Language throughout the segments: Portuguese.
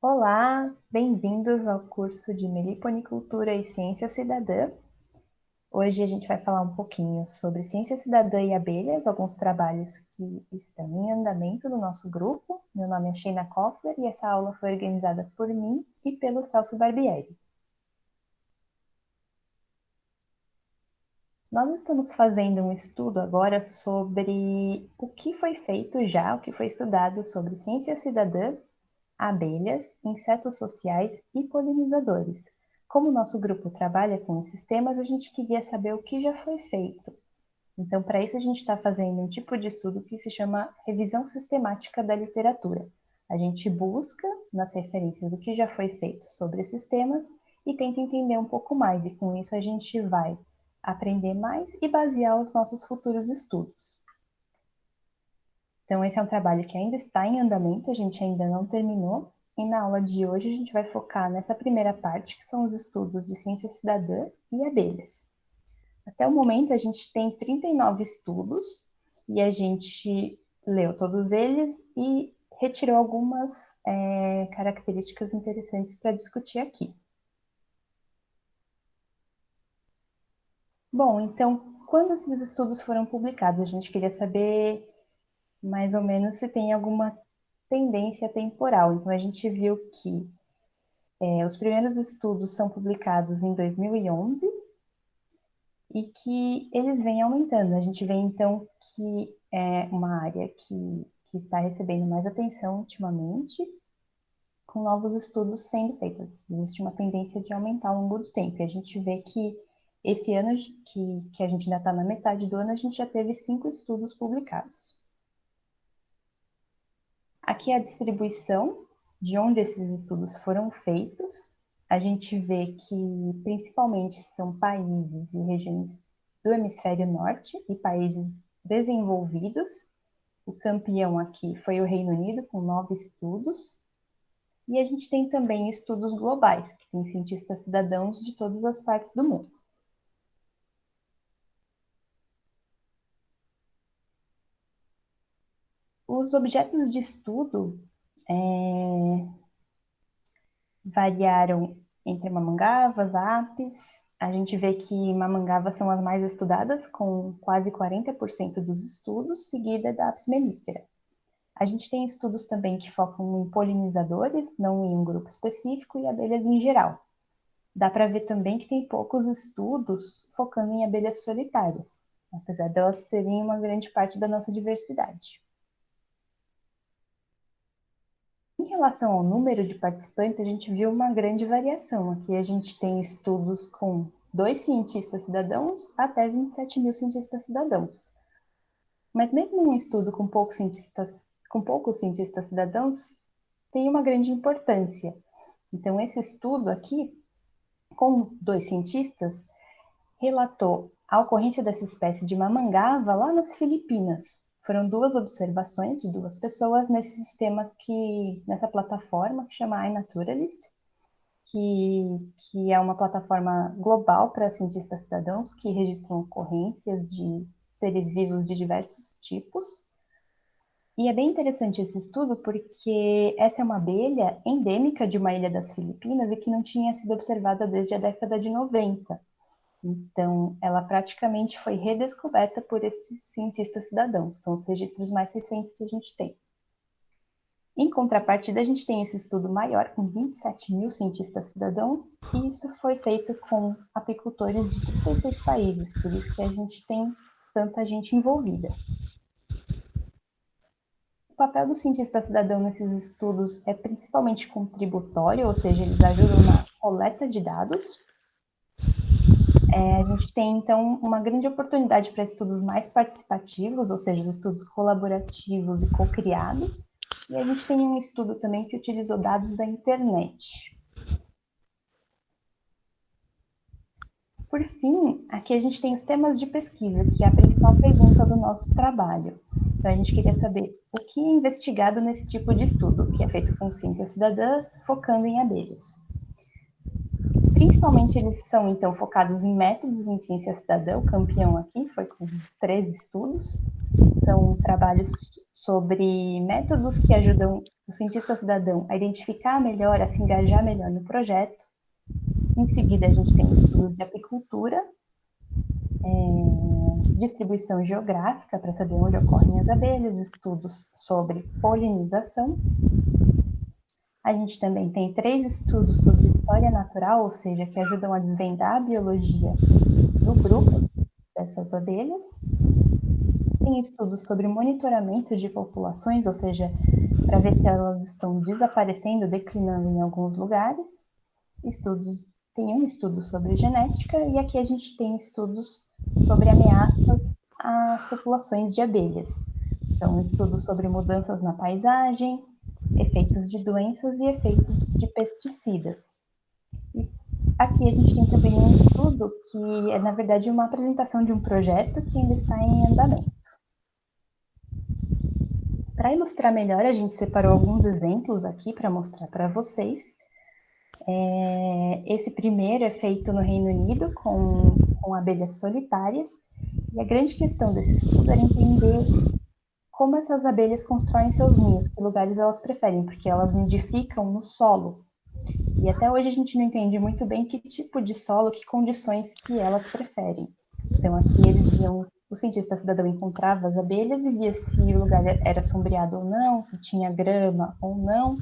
Olá, bem-vindos ao curso de Meliponicultura e Ciência Cidadã. Hoje a gente vai falar um pouquinho sobre ciência cidadã e abelhas, alguns trabalhos que estão em andamento no nosso grupo. Meu nome é Sheina Koffler e essa aula foi organizada por mim e pelo Celso Barbieri. Nós estamos fazendo um estudo agora sobre o que foi feito já, o que foi estudado sobre ciência cidadã, abelhas, insetos sociais e polinizadores. Como o nosso grupo trabalha com esses temas, a gente queria saber o que já foi feito. Então, para isso, a gente está fazendo um tipo de estudo que se chama revisão sistemática da literatura. A gente busca nas referências o que já foi feito sobre esses temas e tenta entender um pouco mais, e com isso a gente vai aprender mais e basear os nossos futuros estudos. Então, esse é um trabalho que ainda está em andamento, a gente ainda não terminou, e na aula de hoje a gente vai focar nessa primeira parte, que são os estudos de ciência cidadã e abelhas. Até o momento, a gente tem 39 estudos, e a gente leu todos eles e retirou algumas características interessantes para discutir aqui. Bom, então, quando esses estudos foram publicados, a gente queria saber mais ou menos se tem alguma tendência temporal. Então, a gente viu que os primeiros estudos são publicados em 2011 e que eles vêm aumentando. A gente vê, então, que é uma área que está recebendo mais atenção ultimamente, com novos estudos sendo feitos. Existe uma tendência de aumentar ao longo do tempo. E a gente vê que esse ano, que a gente ainda está na metade do ano, a gente já teve 5 estudos publicados. Aqui é a distribuição de onde esses estudos foram feitos. A gente vê que principalmente são países e regiões do hemisfério norte e países desenvolvidos. O campeão aqui foi o Reino Unido, com 9 estudos. E a gente tem também estudos globais, que tem cientistas cidadãos de todas as partes do mundo. Os objetos de estudo variaram entre mamangavas, apis. A gente vê que mamangavas são as mais estudadas, com quase 40% dos estudos, seguida da apis mellifera. A gente tem estudos também que focam em polinizadores, não em um grupo específico, e abelhas em geral. Dá para ver também que tem poucos estudos focando em abelhas solitárias, apesar delas serem uma grande parte da nossa diversidade. Em relação ao número de participantes, a gente viu uma grande variação. Aqui a gente tem estudos com 2 cientistas cidadãos até 27 mil cientistas cidadãos. Mas mesmo um estudo com poucos cientistas cidadãos tem uma grande importância. Então, esse estudo aqui, com 2 cientistas, relatou a ocorrência dessa espécie de mamangava lá nas Filipinas. Foram 2 observações de 2 pessoas nessa plataforma que chama iNaturalist, que é uma plataforma global para cientistas cidadãos que registram ocorrências de seres vivos de diversos tipos. E é bem interessante esse estudo porque essa é uma abelha endêmica de uma ilha das Filipinas e que não tinha sido observada desde a década de 90. Então, ela praticamente foi redescoberta por esses cientistas cidadãos. São os registros mais recentes que a gente tem. Em contrapartida, a gente tem esse estudo maior, com 27 mil cientistas cidadãos, e isso foi feito com apicultores de 36 países, por isso que a gente tem tanta gente envolvida. O papel do cientista cidadão nesses estudos é principalmente contributório, ou seja, eles ajudam na coleta de dados. A gente tem, então, uma grande oportunidade para estudos mais participativos, ou seja, os estudos colaborativos e co-criados. E a gente tem um estudo também que utilizou dados da internet. Por fim, aqui a gente tem os temas de pesquisa, que é a principal pergunta do nosso trabalho. Então, a gente queria saber o que é investigado nesse tipo de estudo, que é feito com ciência cidadã, focando em abelhas. Principalmente eles são, então, focados em métodos em ciência cidadã. O campeão aqui foi com 3 estudos. São trabalhos sobre métodos que ajudam o cientista cidadão a identificar melhor, a se engajar melhor no projeto. Em seguida, a gente tem estudos de apicultura, distribuição geográfica, para saber onde ocorrem as abelhas, estudos sobre polinização. A gente também tem 3 estudos sobre história natural, ou seja, que ajudam a desvendar a biologia do grupo dessas abelhas. Tem estudos sobre monitoramento de populações, ou seja, para ver se elas estão desaparecendo, declinando em alguns lugares. Tem um estudo sobre genética, e aqui a gente tem estudos sobre ameaças às populações de abelhas. Então, estudos sobre mudanças na paisagem, efeitos de doenças e efeitos de pesticidas. E aqui a gente tem também um estudo que é, na verdade, uma apresentação de um projeto que ainda está em andamento. Para ilustrar melhor, a gente separou alguns exemplos aqui para mostrar para vocês. Esse primeiro é feito no Reino Unido com abelhas solitárias, e a grande questão desse estudo era entender como essas abelhas constroem seus ninhos, que lugares elas preferem, porque elas nidificam no solo. E até hoje a gente não entende muito bem que tipo de solo, que condições que elas preferem. Então aqui eles viam, o cientista cidadão encontrava as abelhas e via se o lugar era sombreado ou não, se tinha grama ou não,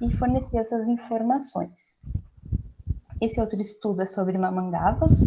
e fornecia essas informações. Esse outro estudo é sobre mamangavas.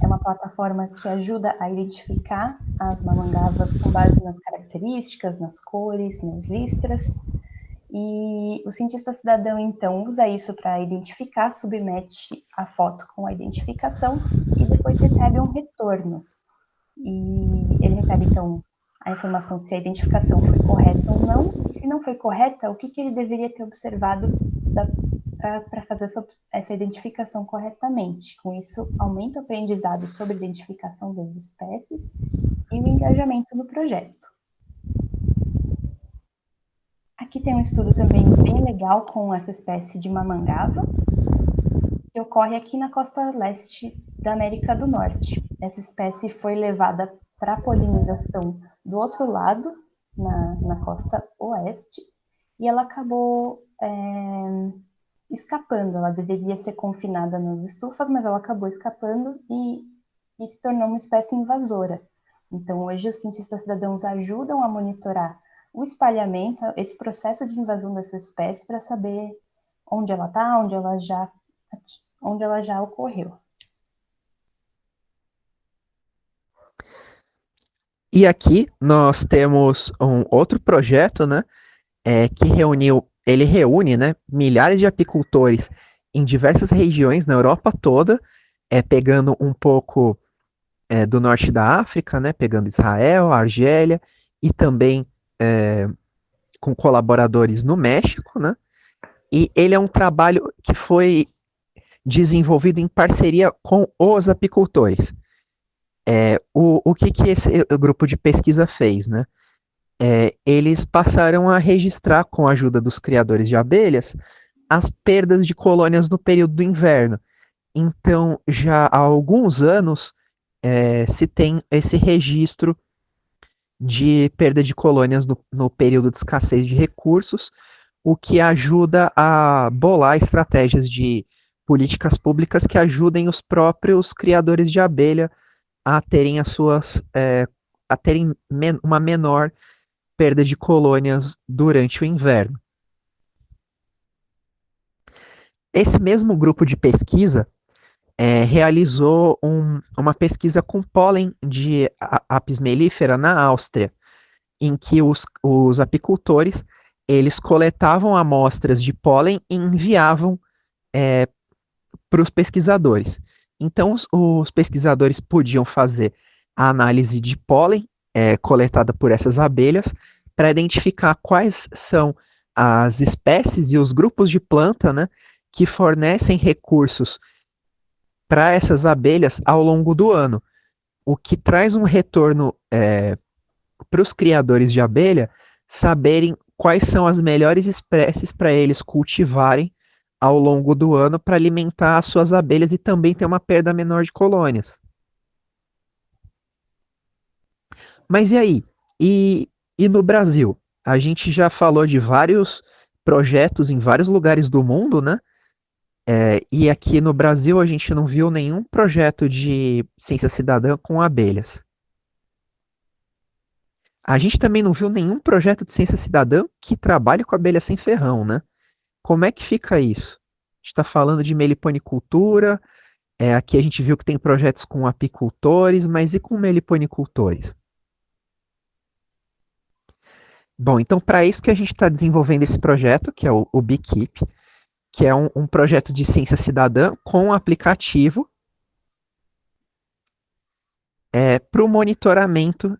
É uma plataforma que ajuda a identificar as mamangavas com base nas características, nas cores, nas listras. E o cientista cidadão, então, usa isso para identificar, submete a foto com a identificação e depois recebe um retorno. E ele recebe, então, a informação se a identificação foi correta ou não, e se não foi correta, o que ele deveria ter observado para fazer essa identificação corretamente. Com isso, aumenta o aprendizado sobre a identificação das espécies e o engajamento no projeto. Aqui tem um estudo também bem legal com essa espécie de mamangava, que ocorre aqui na costa leste da América do Norte. Essa espécie foi levada para a polinização do outro lado, na costa oeste, e ela acabou escapando. Ela deveria ser confinada nas estufas, mas ela acabou escapando e se tornou uma espécie invasora. Então, hoje, os cientistas cidadãos ajudam a monitorar o espalhamento, esse processo de invasão dessa espécie, para saber onde ela está, onde ela já ocorreu. E aqui nós temos um outro projeto, né, que ele reúne, né, milhares de apicultores em diversas regiões na Europa toda, pegando um pouco do norte da África, né, pegando Israel, Argélia e também com colaboradores no México, né, e ele é um trabalho que foi desenvolvido em parceria com os apicultores. O que esse grupo de pesquisa fez, né? Eles passaram a registrar, com a ajuda dos criadores de abelhas, as perdas de colônias no período do inverno. Então, já há alguns anos, se tem esse registro de perda de colônias no período de escassez de recursos, o que ajuda a bolar estratégias de políticas públicas que ajudem os próprios criadores de abelha a terem uma menor perda de colônias durante o inverno. Esse mesmo grupo de pesquisa realizou uma pesquisa com pólen de apis mellifera na Áustria, em que os apicultores eles coletavam amostras de pólen e enviavam para os pesquisadores. Então, os pesquisadores podiam fazer a análise de pólen coletada por essas abelhas para identificar quais são as espécies e os grupos de planta, né, que fornecem recursos para essas abelhas ao longo do ano, o que traz um retorno para os criadores de abelha saberem quais são as melhores espécies para eles cultivarem ao longo do ano para alimentar as suas abelhas e também ter uma perda menor de colônias. Mas e aí? E no Brasil? A gente já falou de vários projetos em vários lugares do mundo, né? E aqui no Brasil a gente não viu nenhum projeto de ciência cidadã com abelhas. A gente também não viu nenhum projeto de ciência cidadã que trabalhe com abelha sem ferrão, né? Como é que fica isso? A gente está falando de meliponicultura, aqui a gente viu que tem projetos com apicultores, mas e com meliponicultores? Bom, então para isso que a gente está desenvolvendo esse projeto, que é o Beekeep, que é um projeto de ciência cidadã com um aplicativo para o monitoramento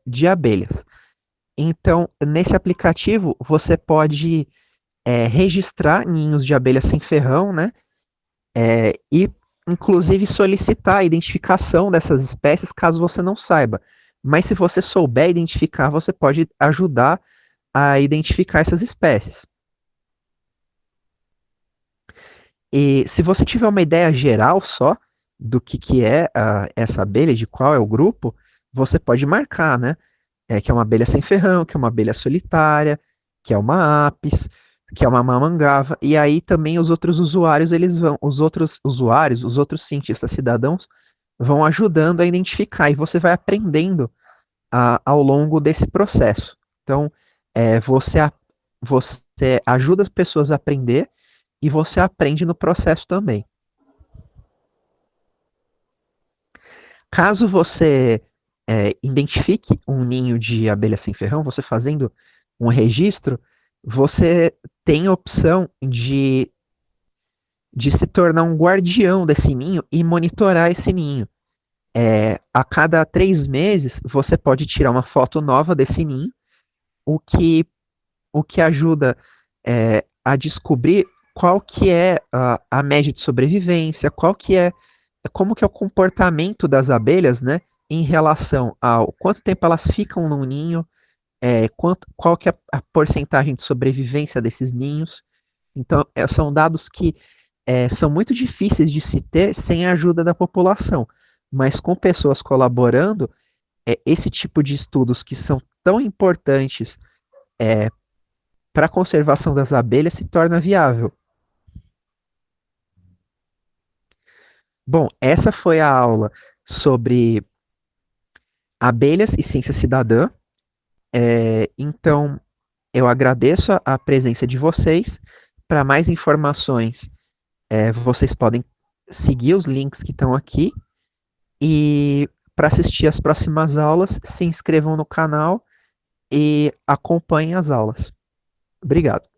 de abelhas. Então, nesse aplicativo, você pode registrar ninhos de abelhas sem ferrão, né? E, inclusive, solicitar a identificação dessas espécies caso você não saiba. Mas se você souber identificar, você pode ajudar a identificar essas espécies. E se você tiver uma ideia geral só do que é essa abelha, de qual é o grupo, você pode marcar, né? Que é uma abelha sem ferrão, que é uma abelha solitária, que é uma apis, que é uma mamangava, e aí também os outros usuários, os outros cientistas cidadãos vão ajudando a identificar, e você vai aprendendo ao longo desse processo. Então, você ajuda as pessoas a aprender e você aprende no processo também. Caso você identifique um ninho de abelha sem ferrão, você fazendo um registro, você tem a opção de se tornar um guardião desse ninho e monitorar esse ninho. A cada 3 meses, você pode tirar uma foto nova desse ninho, o que, o que ajuda a descobrir qual que é a média de sobrevivência, como que é o comportamento das abelhas, né, em relação ao quanto tempo elas ficam no ninho, qual que é a porcentagem de sobrevivência desses ninhos. Então, são dados que são muito difíceis de se ter sem a ajuda da população, mas com pessoas colaborando, esse tipo de estudos que são tão importantes para a conservação das abelhas se torna viável. Bom, essa foi a aula sobre abelhas e ciência cidadã. Então, eu agradeço a presença de vocês. Para mais informações, vocês podem seguir os links que estão aqui. E para assistir as próximas aulas, se inscrevam no canal e acompanhem as aulas. Obrigado.